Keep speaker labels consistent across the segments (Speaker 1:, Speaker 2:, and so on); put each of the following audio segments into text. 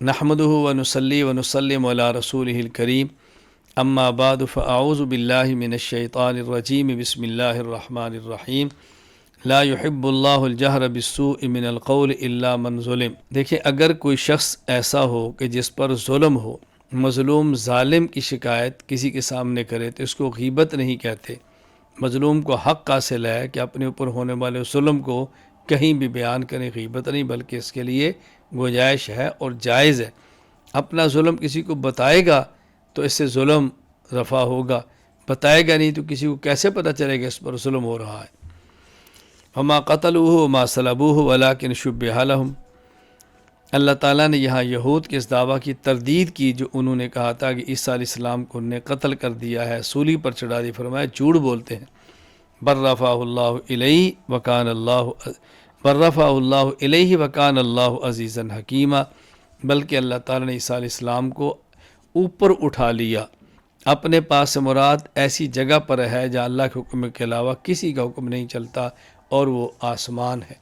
Speaker 1: نحمده ونصلي ونسلم على رسوله الكريم اما بعد فاعوذ بالله من الشیطان الرجیم بسم اللہ الرحمن الرحیم لا يحب اللہ الجہر بالسوء من القول الا من ظلم۔ دیکھیں، اگر کوئی شخص ایسا ہو کہ جس پر ظلم ہو، مظلوم ظالم کی شکایت کسی کے سامنے کرے تو اس کو غیبت نہیں کہتے۔ مظلوم کو حق حاصل ہے کہ اپنے اوپر ہونے والے ظلم کو کہیں بھی بیان کریں، غیبت نہیں، بلکہ اس کے لیے گنجائش ہے اور جائز ہے۔ اپنا ظلم کسی کو بتائے گا تو اس سے ظلم رفع ہوگا، بتائے گا نہیں تو کسی کو کیسے پتہ چلے گا اس پر ظلم ہو رہا ہے۔ وما قتلوہ وما صلبوہ ولکن شبہ لہم۔ اللہ تعالیٰ نے یہاں یہود کے اس دعویٰ کی تردید کی جو انہوں نے کہا تھا کہ عیسیٰ علیہ السلام کو انہوں نے قتل کر دیا ہے، سولی پر چڑھا دی۔ فرمایا جھوٹ بولتے ہیں۔ بر رفعہ اللہ الیہ وکان اللہ عزیزا حکیما، بلکہ اللہ تعالیٰ نے عیسیٰ علیہ السلام کو اوپر اٹھا لیا۔ اپنے پاس سے مراد ایسی جگہ پر ہے جہاں اللہ کے حکم کے علاوہ کسی کا حکم نہیں چلتا، اور وہ آسمان ہے۔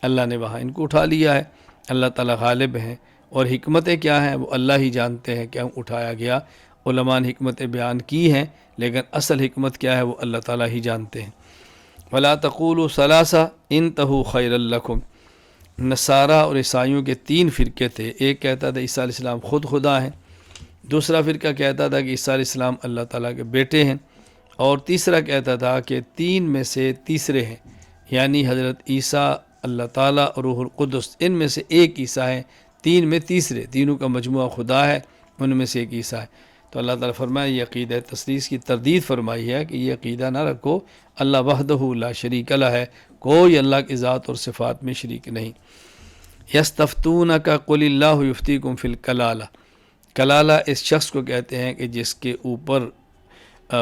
Speaker 1: اللہ نے وہاں ان کو اٹھا لیا ہے۔ اللہ تعالیٰ غالب ہیں، اور حکمتیں کیا ہیں وہ اللہ ہی جانتے ہیں کیوں اٹھایا گیا۔ علماء نے حکمتیں بیان کی ہیں، لیکن اصل حکمت کیا ہے وہ اللہ تعالیٰ ہی جانتے ہیں۔ وَلَا تَقُولُوا ثَلَاثَةٌ انتہوا خَيْرًا لَكُمْ۔ نصارہ اور عیسائیوں کے تین فرقے تھے۔ ایک کہتا تھا عیسیٰ علیہ السلام خود خدا ہیں، دوسرا فرقہ کہتا تھا کہ عیسیٰ علیہ السلام اللہ تعالیٰ کے بیٹے ہیں، اور تیسرا کہتا تھا کہ تین میں سے تیسرے ہیں، یعنی حضرت عیسیٰ، اللہ تعالیٰ اور روح القدس، ان میں سے ایک عیسیٰ ہے، تین میں تیسرے، تینوں کا مجموعہ خدا ہے، ان میں سے ایک عیسیٰ ہے۔ تو اللہ تعالیٰ فرمایا یہ عقیدہ تثلیث کی تردید فرمائی ہے کہ یہ عقیدہ نہ رکھو، اللہ وحدہ لا شریک لہ ہے، کوئی اللہ کی ذات اور صفات میں شریک نہیں۔ یستفتونک قل اللہ یفتیکم فی الکلالہ۔ کلالہ اس شخص کو کہتے ہیں کہ جس کے اوپر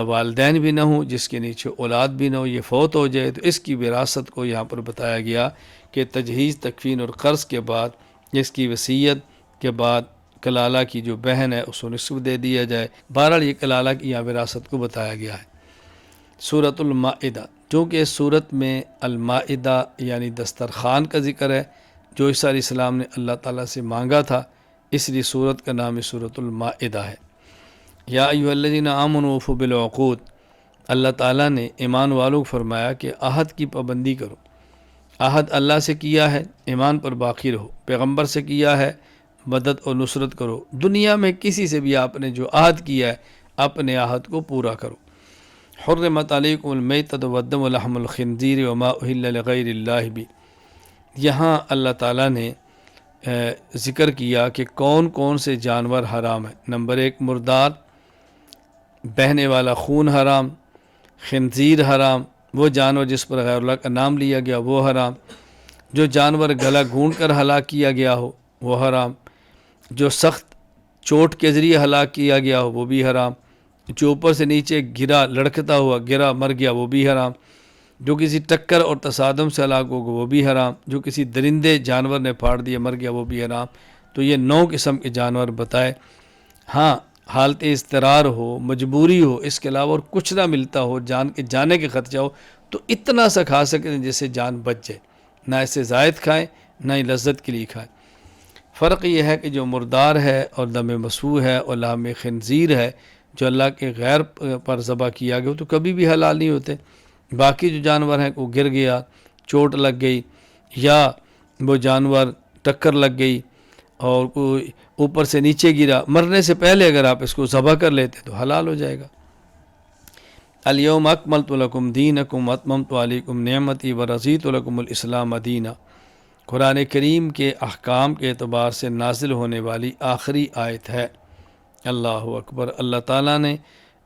Speaker 1: والدین بھی نہ ہوں، جس کے نیچے اولاد بھی نہ ہو، یہ فوت ہو جائے تو اس کی وراثت کو یہاں پر بتایا گیا کہ تجہیز، تکفین اور قرض کے بعد اس کی وصیت کے بعد کلالہ کی جو بہن ہے اس کو نصف دے دیا جائے۔ بہرحال یہ کلالہ کی یہاں وراثت کو بتایا گیا ہے۔ سورۃ المائدہ، چونکہ اس صورت میں المائدہ یعنی دسترخوان کا ذکر ہے جو عیسیٰ علیہ السلام نے اللہ تعالیٰ سے مانگا تھا، اس لیے سورت کا نام سورۃ المائدہ ہے۔ یا ایھا الذین آمنوا اوفوا بالعقود، اللہ تعالیٰ نے ایمان والوں کو فرمایا کہ عہد کی پابندی کرو۔ عہد اللہ سے کیا ہے، ایمان پر باقی رہو۔ پیغمبر سے کیا ہے، مدد اور نصرت کرو۔ دنیا میں کسی سے بھی آپ نے جو عہد کیا ہے، اپنے عہد کو پورا کرو۔ حرمت علیکم المیتۃ والدم ولحم الخنزیر وما اہل لغیر اللہ بھی۔ یہاں اللہ تعالیٰ نے ذکر کیا کہ کون کون سے جانور حرام ہیں۔ نمبر 1 مردار، بہنے والا خون حرام، خنزیر حرام، وہ جانور جس پر غیر اللہ کا نام لیا گیا وہ حرام، جو جانور گلا گھونٹ کر ہلاک کیا گیا ہو وہ حرام، جو سخت چوٹ کے ذریعے ہلاک کیا گیا ہو وہ بھی حرام، جو اوپر سے نیچے گرا، لڑکتا ہوا گرا مر گیا وہ بھی حرام، جو کسی ٹکر اور تصادم سے ہلاک ہوگا وہ بھی حرام، جو کسی درندے جانور نے پھاڑ دیا مر گیا وہ بھی حرام۔ تو یہ 9 قسم کے جانور بتائے۔ ہاں، حالت اضطرار ہو، مجبوری ہو، اس کے علاوہ اور کچھ نہ ملتا ہو، جانے کے خدشہ ہو، تو اتنا سا کھا سکیں جس سے جان بچ جائے، نہ اس سے زائد کھائیں نہ ہی لذت کے لیے کھائیں۔ فرق یہ ہے کہ جو مردار ہے اور دم مسفوح ہے اور لحم خنزیر ہے، جو اللہ کے غیر پر ذبح کیا گیا تو کبھی بھی حلال نہیں ہوتے۔ باقی جو جانور ہیں وہ گر گیا، چوٹ لگ گئی، یا وہ جانور ٹکر لگ گئی اور کوئی اوپر سے نیچے گرا، مرنے سے پہلے اگر آپ اس کو ذبح کر لیتے تو حلال ہو جائے گا۔ الیوم اکملت لکم دینکم واتممت علیکم نعمتی ورضیت لکم الاسلام دینا۔ قرآن کریم کے احکام کے اعتبار سے نازل ہونے والی آخری آیت ہے۔ اللہ اکبر۔ اللہ تعالیٰ نے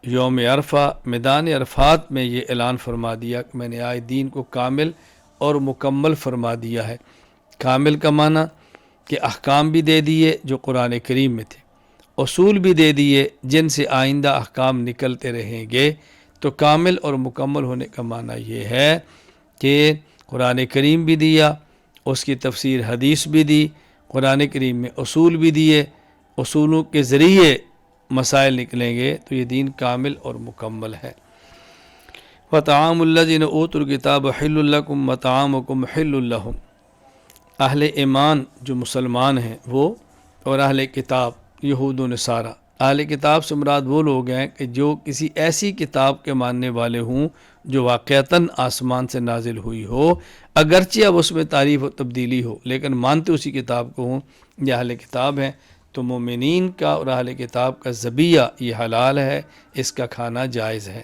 Speaker 1: یوم عرفہ، میدان عرفات میں یہ اعلان فرما دیا کہ میں نے آج دین کو کامل اور مکمل فرما دیا ہے۔ کامل کا معنی کہ احکام بھی دے دیے جو قرآن کریم میں تھے، اصول بھی دے دیے جن سے آئندہ احکام نکلتے رہیں گے۔ تو کامل اور مکمل ہونے کا معنی یہ ہے کہ قرآن کریم بھی دیا، اس کی تفسیر حدیث بھی دی، قرآن کریم میں اصول بھی دیے، اصولوں کے ذریعے مسائل نکلیں گے تو یہ دین کامل اور مکمل ہے۔ وَطَعَامُ الَّذِينَ أُوتُوا الْكِتَابَ حِلٌّ لَكُمْ وَطَعَامُكُمْ حِلٌّ لَهُمْ۔ اہل ایمان جو مسلمان ہیں وہ اور اہل کتاب یہود و نصارہ۔ اہل کتاب سے مراد وہ لوگ ہیں کہ جو کسی ایسی کتاب کے ماننے والے ہوں جو واقعتاً آسمان سے نازل ہوئی ہو، اگرچہ اب اس میں تعریف و تبدیلی ہو، لیکن مانتے اسی کتاب کو ہوں، یہ اہل کتاب ہیں۔ تو مومنین کا اور اہل کتاب کا ذبیحہ یہ حلال ہے، اس کا کھانا جائز ہے۔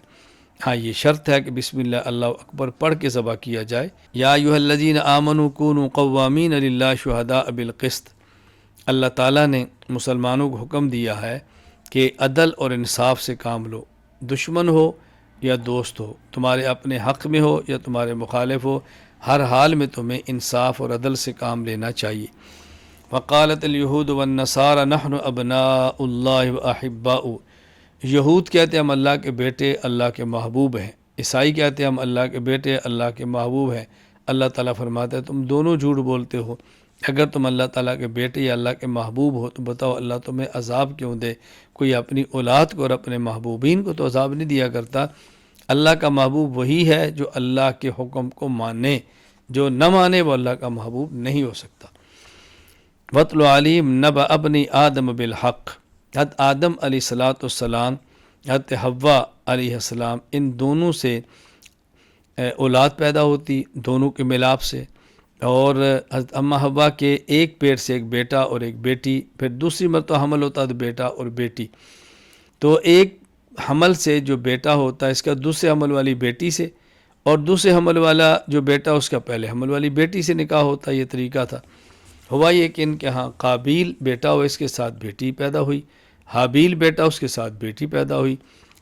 Speaker 1: ہاں یہ شرط ہے کہ بسم اللہ اللہ اکبر پڑھ کے ذبح کیا جائے۔ یا ایھا الذین آمنوا کونوا قوامین للہ شہداء بالقسط، اللہ تعالیٰ نے مسلمانوں کو حکم دیا ہے کہ عدل اور انصاف سے کام لو، دشمن ہو یا دوست ہو، تمہارے اپنے حق میں ہو یا تمہارے مخالف ہو، ہر حال میں تمہیں انصاف اور عدل سے کام لینا چاہیے۔ وقالت الیہود والنصارى نحن ابناء اللہ واحباؤہ، یہود کہتے ہیں ہم اللہ کے بیٹے، اللہ کے محبوب ہیں۔ عیسائی کہتے ہیں ہم اللہ کے بیٹے، اللہ کے محبوب ہیں۔ اللہ تعالیٰ فرماتا ہے تم دونوں جھوٹ بولتے ہو۔ اگر تم اللہ تعالیٰ کے بیٹے یا اللہ کے محبوب ہو تو بتاؤ اللہ تمہیں عذاب کیوں دے؟ کوئی اپنی اولاد کو اور اپنے محبوبین کو تو عذاب نہیں دیا کرتا۔ اللہ کا محبوب وہی ہے جو اللہ کے حکم کو مانے، جو نہ مانے وہ اللہ کا محبوب نہیں ہو سکتا۔ وَاتْلُ عَلَيْهِمْ نَبَأَ ابْنِ آدَمَ بِالْحَقِّ، حضرت آدم علیہ السلام، حضرت حوا علیہ السلام، ان دونوں سے اولاد پیدا ہوتی، دونوں کے ملاپ سے، اور حضرت اماں حوا کے ایک پیٹ سے ایک بیٹا اور ایک بیٹی، پھر دوسری مرتبہ حمل ہوتا تو بیٹا اور بیٹی۔ تو ایک حمل سے جو بیٹا ہوتا ہے اس کا دوسرے حمل والی بیٹی سے، اور دوسرے حمل والا جو بیٹا اس کا پہلے حمل والی بیٹی سے نکاح ہوتا، یہ طریقہ تھا۔ ہوا یہ کہ ان کے ہاں قابیل بیٹا ہو، اس کے ساتھ بیٹی پیدا ہوئی، حابیل بیٹا، اس کے ساتھ بیٹی پیدا ہوئی،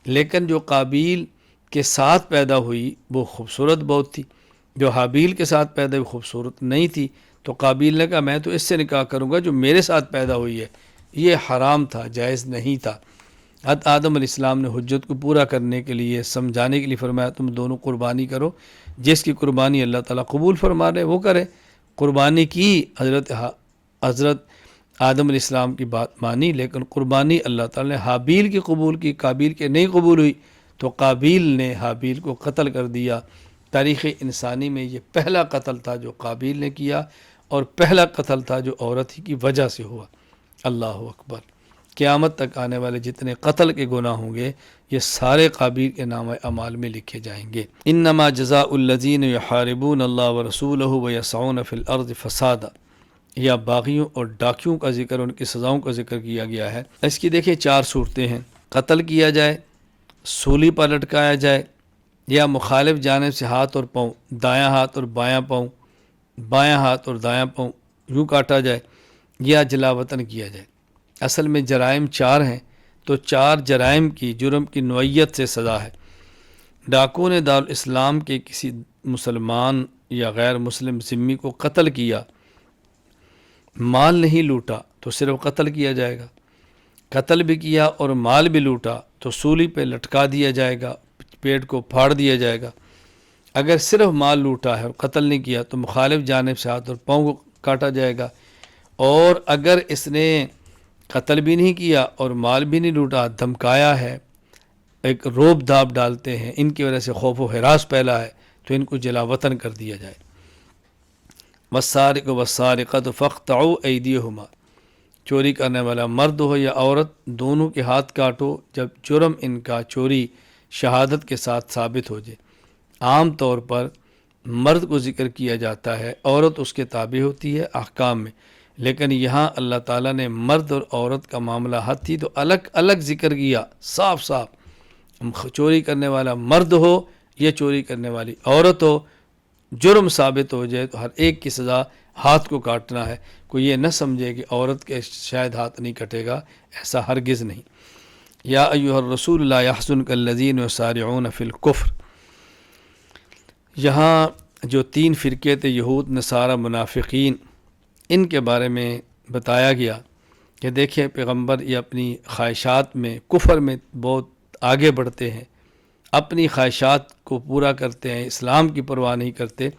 Speaker 1: لیکن جو قابیل کے ساتھ پیدا ہوئی وہ خوبصورت بہت تھی، جو حابیل کے ساتھ پیدا ہوئی خوبصورت نہیں تھی، تو قابیل نے کہا میں تو اس سے نکاح کروں گا جو میرے ساتھ پیدا ہوئی ہے۔ یہ حرام تھا، جائز نہیں تھا۔ حضرت آدم علیہ السلام نے حجت کو پورا کرنے کے لیے، سمجھانے کے لیے فرمایا تم دونوں قربانی کرو، جس کی قربانی اللہ تعالیٰ قبول فرما رہے وہ کرے۔ قربانی کی، حضرت آدم علیہ السلام کی بات مانی، لیکن قربانی اللہ تعالیٰ نے حابیل کی قبول کی، قابیل کے نہیں قبول ہوئی، تو قابیل نے حابیل کو قتل کر دیا۔ تاریخ انسانی میں یہ پہلا قتل تھا جو قابیل نے کیا، اور پہلا قتل تھا جو عورت ہی کی وجہ سے ہوا۔ اللہ اکبر۔ قیامت تک آنے والے جتنے قتل کے گناہ ہوں گے یہ سارے قابیل کے نام اعمال میں لکھے جائیں گے۔ انما جزاء الذین یحاربون اللہ ورسولہ ویسعون فی الارض فسادا، یا باغیوں اور ڈاکیوں کا ذکر، ان کی سزاؤں کا ذکر کیا گیا ہے۔ اس کی دیکھیں 4 صورتیں ہیں، قتل کیا جائے، سولی پر لٹکایا جائے، یا مخالف جانب سے ہاتھ اور پاؤں، دایاں ہاتھ اور بایاں پاؤں، بایاں ہاتھ اور دایاں پاؤں یوں کاٹا جائے، یا جلا وطن کیا جائے۔ اصل میں جرائم 4 ہیں، تو 4 جرائم کی جرم کی نوعیت سے سزا ہے۔ ڈاکو نے دارالاسلام کے کسی مسلمان یا غیر مسلم ذمی کو قتل کیا، مال نہیں لوٹا تو صرف قتل کیا جائے گا، قتل بھی کیا اور مال بھی لوٹا تو سولی پہ لٹکا دیا جائے گا، پیٹ کو پھاڑ دیا جائے گا۔ اگر صرف مال لوٹا ہے اور قتل نہیں کیا تو مخالف جانب سے ہاتھ اور پاؤں کو کاٹا جائے گا، اور اگر اس نے قتل بھی نہیں کیا اور مال بھی نہیں لوٹا، دھمکایا ہے، ایک روب دھاپ ڈالتے ہیں، ان کی وجہ سے خوف و ہراس پھیلا ہے، تو ان کو جلا وطن کر دیا جائے۔ والسارق والسارقۃ فاقطعوا ایدیہما، چوری کرنے والا مرد ہو یا عورت دونوں کے ہاتھ کاٹو جب جرم ان کا چوری شہادت کے ساتھ ثابت ہو جائے۔ عام طور پر مرد کو ذکر کیا جاتا ہے، عورت اس کے تابع ہوتی ہے احکام میں، لیکن یہاں اللہ تعالیٰ نے مرد اور عورت کا معاملہ حد تھی تو الگ الگ ذکر کیا، صاف صاف۔ چوری کرنے والا مرد ہو یا چوری کرنے والی عورت ہو، جرم ثابت ہو جائے تو ہر ایک کی سزا ہاتھ کو کاٹنا ہے۔ کوئی یہ نہ سمجھے کہ عورت کے شاید ہاتھ نہیں کٹے گا، ایسا ہرگز نہیں۔ یا ایھا الرسول لا یحزنک الذین یسارعون فی الکفر، یہاں جو 3 فرقے تھے، یہود، نصارہ، منافقین، ان کے بارے میں بتایا گیا کہ دیکھیں پیغمبر یہ اپنی خواہشات میں، کفر میں بہت آگے بڑھتے ہیں، اپنی خواہشات کو پورا کرتے ہیں، اسلام کی پرواہ نہیں کرتے،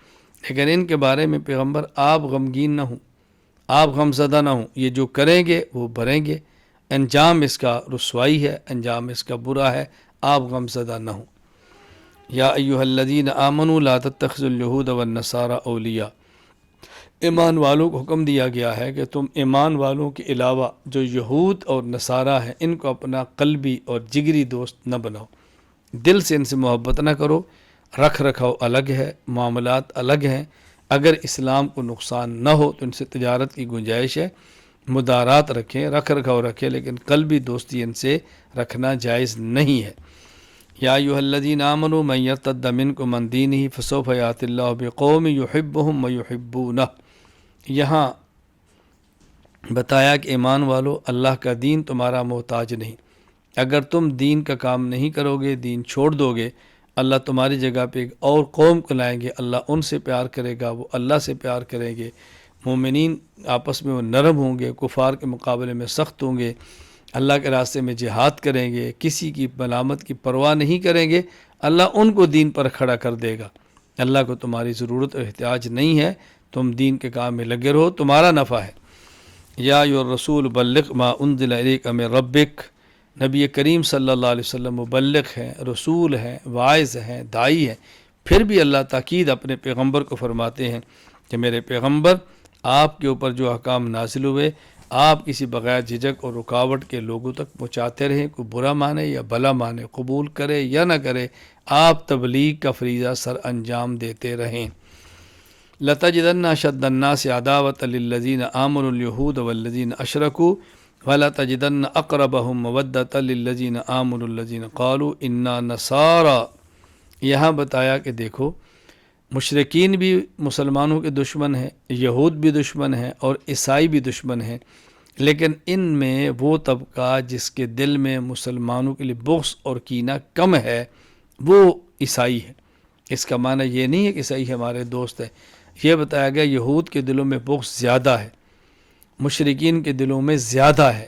Speaker 1: لیکن ان کے بارے میں پیغمبر آپ غمگین نہ ہوں، آپ غم زدہ نہ ہوں، یہ جو کریں گے وہ بھریں گے، انجام اس کا رسوائی ہے، انجام اس کا برا ہے، آپ غم زدہ نہ ہوں۔ یا ایھا الذین آمنوا لا تتخذوا اليہود والنصارى اولیاء، ایمان والوں کو حکم دیا گیا ہے کہ تم ایمان والوں کے علاوہ جو یہود اور نصارہ ہیں ان کو اپنا قلبی اور جگری دوست نہ بناؤ، دل سے ان سے محبت نہ کرو، رکھ رکھاؤ الگ ہے، معاملات الگ ہیں، اگر اسلام کو نقصان نہ ہو تو ان سے تجارت کی گنجائش ہے، مدارات رکھیں، رکھ رکھاؤ رکھیں، لیکن قلبی دوستی ان سے رکھنا جائز نہیں ہے۔ یا ایھا الذین آمنوا من یرتد منکم عن دینہ فسوف یأتی اللہ بقوم یحبہم ویحبونہ۔ یہاں بتایا کہ ایمان والو، اللہ کا دین تمہارا محتاج نہیں، اگر تم دین کا کام نہیں کرو گے، دین چھوڑ دو گے، اللہ تمہاری جگہ پہ ایک اور قوم کو لائیں گے، اللہ ان سے پیار کرے گا، وہ اللہ سے پیار کریں گے، مومنین آپس میں وہ نرم ہوں گے، کفار کے مقابلے میں سخت ہوں گے، اللہ کے راستے میں جہاد کریں گے، کسی کی ملامت کی پرواہ نہیں کریں گے، اللہ ان کو دین پر کھڑا کر دے گا۔ اللہ کو تمہاری ضرورت اور احتیاج نہیں ہے، تم دین کے کام میں لگے رہو، تمہارا نفع ہے۔ یا ایھا الرسول بلغ ما انزل الیک من ربک، نبی کریم صلی اللہ علیہ وسلم مبلغ ہیں، رسول ہیں، واعظ ہیں، داعی ہیں، پھر بھی اللہ تاکید اپنے پیغمبر کو فرماتے ہیں کہ میرے پیغمبر، آپ کے اوپر جو احکام نازل ہوئے آپ کسی بغیر جھجک اور رکاوٹ کے لوگوں تک پہنچاتے رہیں، کوئی برا مانے یا بھلا مانے، قبول کرے یا نہ کرے، آپ تبلیغ کا فریضہ سر انجام دیتے رہیں۔ لَتَجِدَنَّ أَشَدَّ النَّاسِ عَدَاوَةً لِلَّذِينَ آمَنُوا الْيَهُودَ وَالَّذِينَ أَشْرَكُوا وَلَتَجِدَنَّ أَقْرَبَهُمْ مَوَدَّةً لِلَّذِينَ آمَنُوا الَّذِينَ قَالُوا إِنَّا نَصَارَىٰ۔ یہاں بتایا کہ دیکھو، مشرکین بھی مسلمانوں کے دشمن ہیں، یہود بھی دشمن ہیں اور عیسائی بھی دشمن ہیں، لیکن ان میں وہ طبقہ جس کے دل میں مسلمانوں کے لیے بغض اور کینہ کم ہے وہ عیسائی ہے۔ اس کا معنی یہ نہیں ہے کہ عیسائی ہمارے دوست ہیں، یہ بتایا گیا یہود کے دلوں میں بغض زیادہ ہے، مشرکین کے دلوں میں زیادہ ہے،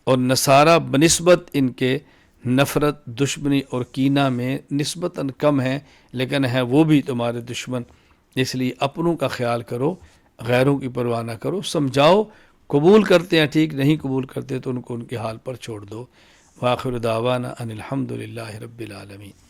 Speaker 1: اور نصارہ بنسبت ان کے نفرت، دشمنی اور کینہ میں نسبتاً کم ہیں، لیکن ہیں وہ بھی تمہارے دشمن۔ اس لیے اپنوں کا خیال کرو، غیروں کی پرواہ نہ کرو، سمجھاؤ، قبول کرتے ہیں ٹھیک، نہیں قبول کرتے تو ان کو ان کے حال پر چھوڑ دو۔ وآخر دعوانا ان الحمد للہ رب العالمین۔